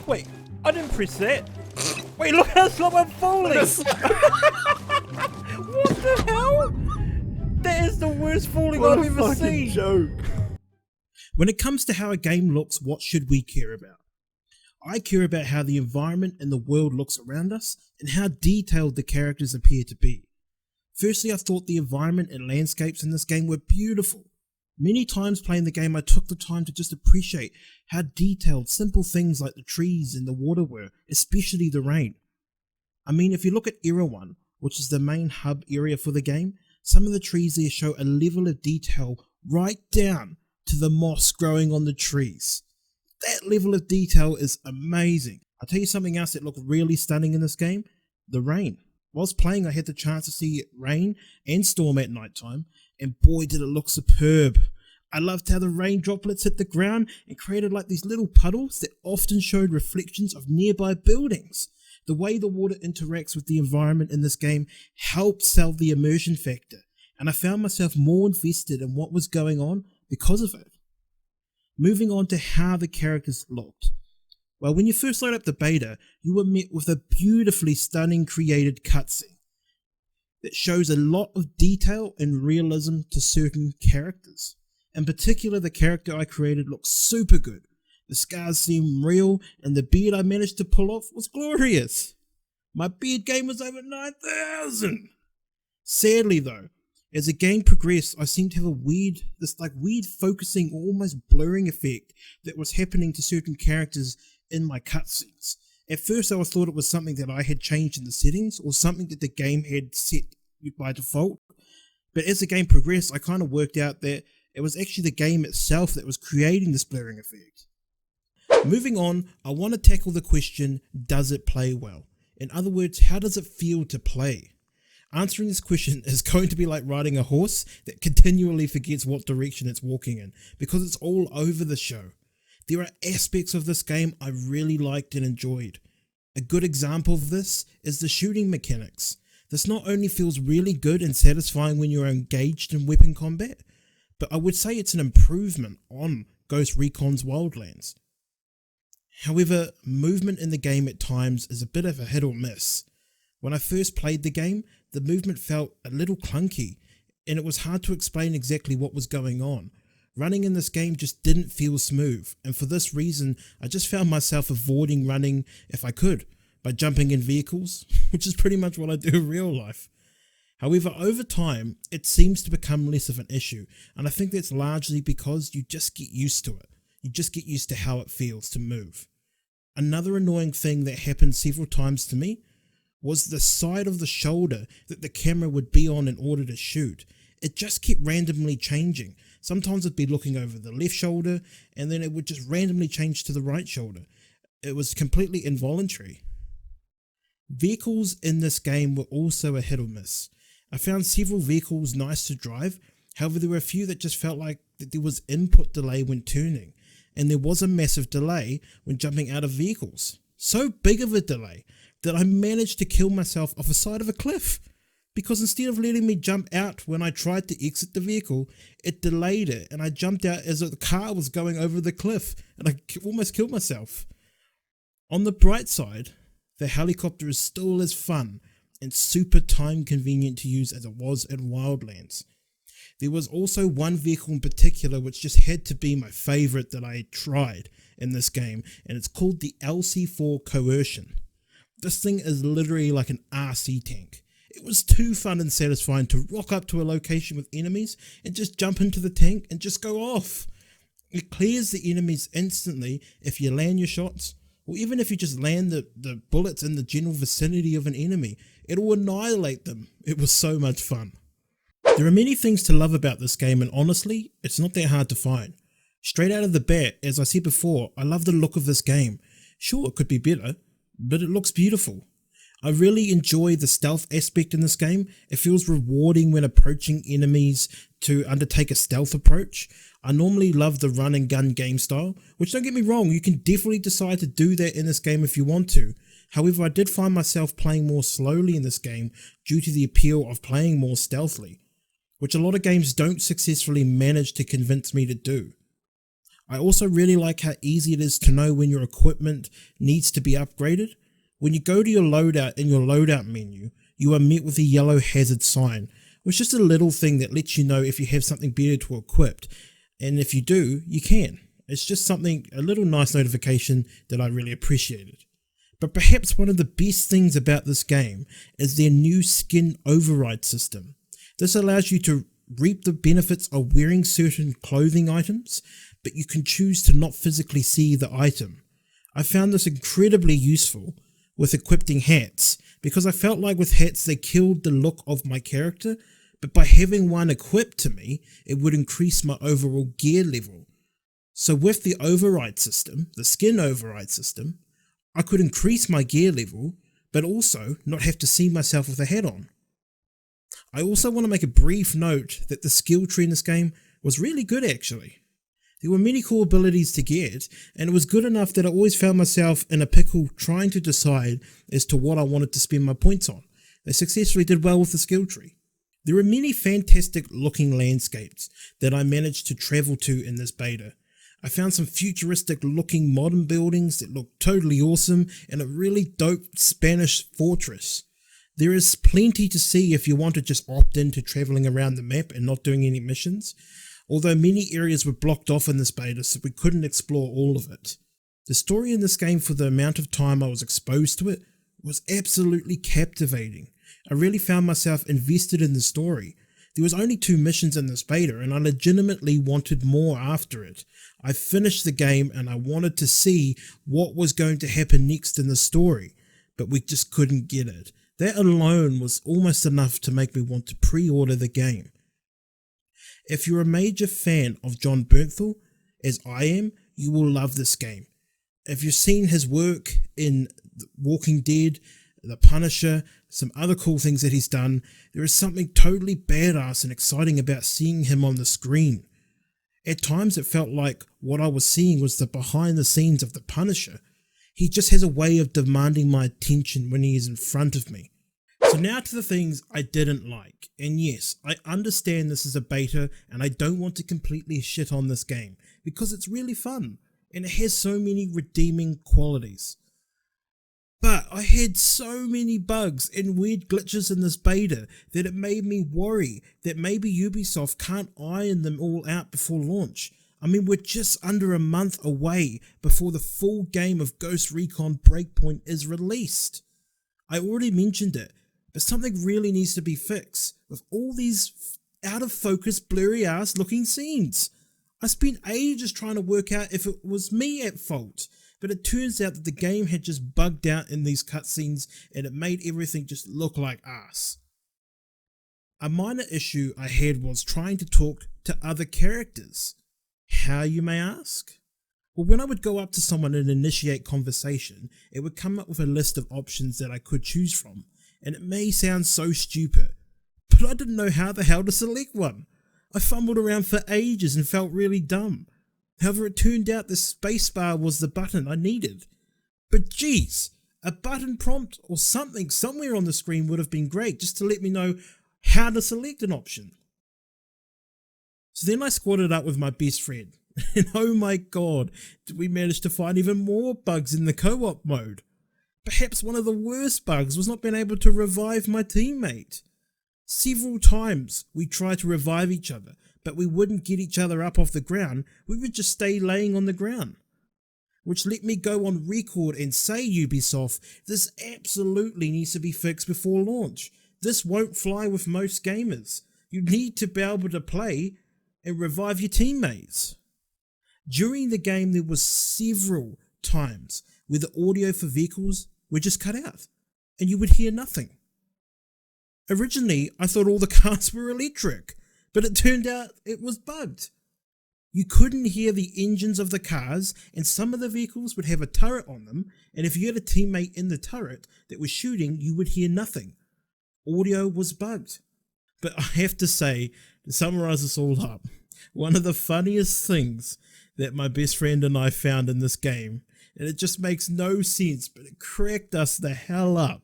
Wait, I didn't press that. Wait, look how slow I'm falling. What the hell? That is the worst falling I've ever seen. Joke. When it comes to how a game looks, what should we care about? I care about how the environment and the world looks around us and how detailed the characters appear to be. Firstly, I thought the environment and landscapes in this game were beautiful. Many times playing the game I took the time to just appreciate how detailed simple things like the trees and the water were, especially the rain. I mean, if you look at Era 1, which is the main hub area for the game, some of the trees there show a level of detail right down to the moss growing on the trees. That level of detail is amazing. I'll tell you something else that looked really stunning in this game, the rain. Whilst playing, I had the chance to see rain and storm at night time, and boy did it look superb. I loved how the rain droplets hit the ground and created like these little puddles that often showed reflections of nearby buildings. The way the water interacts with the environment in this game helped sell the immersion factor, and I found myself more invested in what was going on because of it. Moving on to how the characters looked. Well, when you first load up the beta, you were met with a beautifully stunning created cutscene that shows a lot of detail and realism to certain characters. In particular, the character I created looked super good. The scars seemed real, and the beard I managed to pull off was glorious. My beard game was over 9,000. Sadly though, as the game progressed, I seemed to have this weird focusing, almost blurring effect that was happening to certain characters in my cutscenes. At first I thought it was something that I had changed in the settings or something that the game had set by default, but as the game progressed I kind of worked out that it was actually the game itself that was creating this blurring effect. Moving on, I want to tackle the question, does it play well? In other words, how does it feel to play? Answering this question is going to be like riding a horse that continually forgets what direction it's walking in, because it's all over the show. There are aspects of this game I really liked and enjoyed. A good example of this is the shooting mechanics. This not only feels really good and satisfying when you're engaged in weapon combat, but I would say it's an improvement on Ghost Recon's Wildlands. However, movement in the game at times is a bit of a hit or miss. When I first played the game, the movement felt a little clunky, and it was hard to explain exactly what was going on. Running in this game just didn't feel smooth, and for this reason, I just found myself avoiding running if I could, by jumping in vehicles, which is pretty much what I do in real life. However, over time, it seems to become less of an issue, and I think that's largely because you just get used to it. You just get used to how it feels to move. Another annoying thing that happened several times to me was the side of the shoulder that the camera would be on in order to shoot. It just kept randomly changing. Sometimes it'd be looking over the left shoulder, and then it would just randomly change to the right shoulder. It was completely involuntary. Vehicles in this game were also a hit or miss. I found several vehicles nice to drive, however there were a few that just felt like that there was input delay when turning, and there was a massive delay when jumping out of vehicles. So big of a delay that I managed to kill myself off the side of a cliff, because instead of letting me jump out when I tried to exit the vehicle, it delayed it and I jumped out as the car was going over the cliff, and I almost killed myself. On the bright side, the helicopter is still as fun and super time convenient to use as it was in Wildlands. There was also one vehicle in particular which just had to be my favourite that I tried in this game, and it's called the LC4 Coercion. This thing is literally like an RC tank. It was too fun and satisfying to rock up to a location with enemies and just jump into the tank and just go off. It clears the enemies instantly if you land your shots, or even if you just land the bullets in the general vicinity of an enemy. It will annihilate them. It was so much fun. There are many things to love about this game, and honestly, it's not that hard to find. Straight out of the bat, as I said before, I love the look of this game. Sure, it could be better, but it looks beautiful. I really enjoy the stealth aspect in this game. It feels rewarding when approaching enemies to undertake a stealth approach. I normally love the run and gun game style, which, don't get me wrong, you can definitely decide to do that in this game if you want to. However, I did find myself playing more slowly in this game due to the appeal of playing more stealthily, which a lot of games don't successfully manage to convince me to do. I also really like how easy it is to know when your equipment needs to be upgraded. When you go to your loadout in your loadout menu, you are met with a yellow hazard sign, which is just a little thing that lets you know if you have something better to equip, and if you do, you can. It's just something, a little nice notification that I really appreciated. But perhaps one of the best things about this game is their new skin override system. This allows you to reap the benefits of wearing certain clothing items, but you can choose to not physically see the item. I found this incredibly useful with equipping hats, because I felt like with hats they killed the look of my character, but by having one equipped to me, it would increase my overall gear level. So with the override system, the skin override system, I could increase my gear level, but also not have to see myself with a hat on. I also want to make a brief note that the skill tree in this game was really good actually. There were many cool abilities to get, and it was good enough that I always found myself in a pickle trying to decide as to what I wanted to spend my points on. They successfully did well with the skill tree. There are many fantastic looking landscapes that I managed to travel to in this beta. I found some futuristic looking modern buildings that look totally awesome and a really dope Spanish fortress. There is plenty to see if you want to just opt into travelling around the map and not doing any missions, although many areas were blocked off in this beta so we couldn't explore all of it. The story in this game, for the amount of time I was exposed to it, was absolutely captivating. I really found myself invested in the story. There was only 2 missions in this beta and I legitimately wanted more after it. I finished the game and I wanted to see what was going to happen next in the story, but we just couldn't get it. That alone was almost enough to make me want to pre-order the game. If you're a major fan of Jon Bernthal, as I am, you will love this game. If you've seen his work in Walking Dead, The Punisher, some other cool things that he's done, there is something totally badass and exciting about seeing him on the screen. At times it felt like what I was seeing was the behind the scenes of The Punisher. He just has a way of demanding my attention when he is in front of me. So now to the things I didn't like. And yes, I understand this is a beta and I don't want to completely shit on this game because it's really fun and it has so many redeeming qualities. But I had so many bugs and weird glitches in this beta that it made me worry that maybe Ubisoft can't iron them all out before launch. I mean, we're just under a month away before the full game of Ghost Recon Breakpoint is released. I already mentioned it, but something really needs to be fixed with all these out of focus, blurry ass looking scenes. I spent ages trying to work out if it was me at fault, but it turns out that the game had just bugged out in these cutscenes and it made everything just look like ass. A minor issue I had was trying to talk to other characters. How, you may ask? Well, when I would go up to someone and initiate conversation, it would come up with a list of options that I could choose from, and it may sound so stupid, but I didn't know how the hell to select one. I fumbled around for ages and felt really dumb. However, it turned out the spacebar was the button I needed. But geez, a button prompt or something somewhere on the screen would have been great just to let me know how to select an option. So then I squatted up with my best friend, and oh my god, did we manage to find even more bugs in the co-op mode. Perhaps one of the worst bugs was not being able to revive my teammate. Several times we tried to revive each other, but we wouldn't get each other up off the ground, we would just stay laying on the ground. Which let me go on record and say, Ubisoft, this absolutely needs to be fixed before launch. This won't fly with most gamers. You need to be able to play and revive your teammates. During the game there was several times where the audio for vehicles were just cut out and you would hear nothing. Originally I thought all the cars were electric, but it turned out it was bugged. You couldn't hear the engines of the cars, and some of the vehicles would have a turret on them, and if you had a teammate in the turret that was shooting, you would hear nothing. Audio was bugged. But I have to say, to summarize this all up, one of the funniest things that my best friend and I found in this game, and it just makes no sense, but it cracked us the hell up,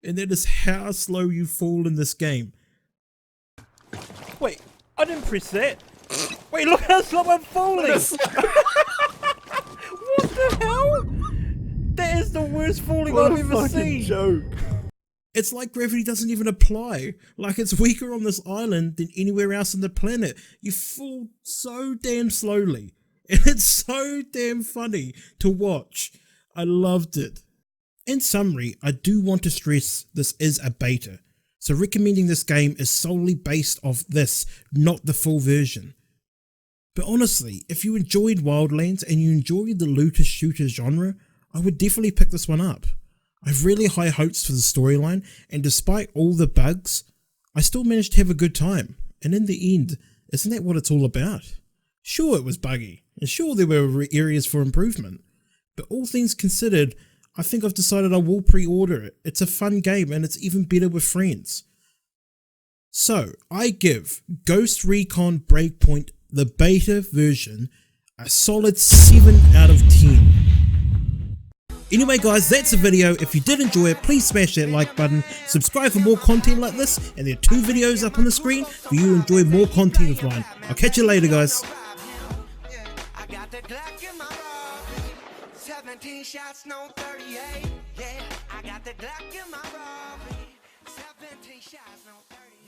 and that is how slow you fall in this game. Wait, I didn't press that. Wait, look how slow I'm falling! That's What the hell? That is the worst falling what I've a ever fucking seen. joke. It's like gravity doesn't even apply. Like it's weaker on this island than anywhere else on the planet. You fall so damn slowly. And it's so damn funny to watch. I loved it. In summary, I do want to stress this is a beta. So recommending this game is solely based off this, not the full version. But honestly, if you enjoyed Wildlands and you enjoyed the looter shooter genre, I would definitely pick this one up. I have really high hopes for the storyline, and despite all the bugs, I still managed to have a good time. And in the end, isn't that what it's all about? Sure, it was buggy, and sure there were areas for improvement, but all things considered, I think I've decided I will pre-order it. It's a fun game, and it's even better with friends. So, I give Ghost Recon Breakpoint, the beta version, a solid 7 out of 10. Anyway guys, that's the video. If you did enjoy it, please smash that like button, subscribe for more content like this, and there are 2 videos up on the screen for you to enjoy more content of mine. I'll catch you later guys. 17 shots, no 38. Yeah, I got the Glock in my robbery. 17 shots, no 38.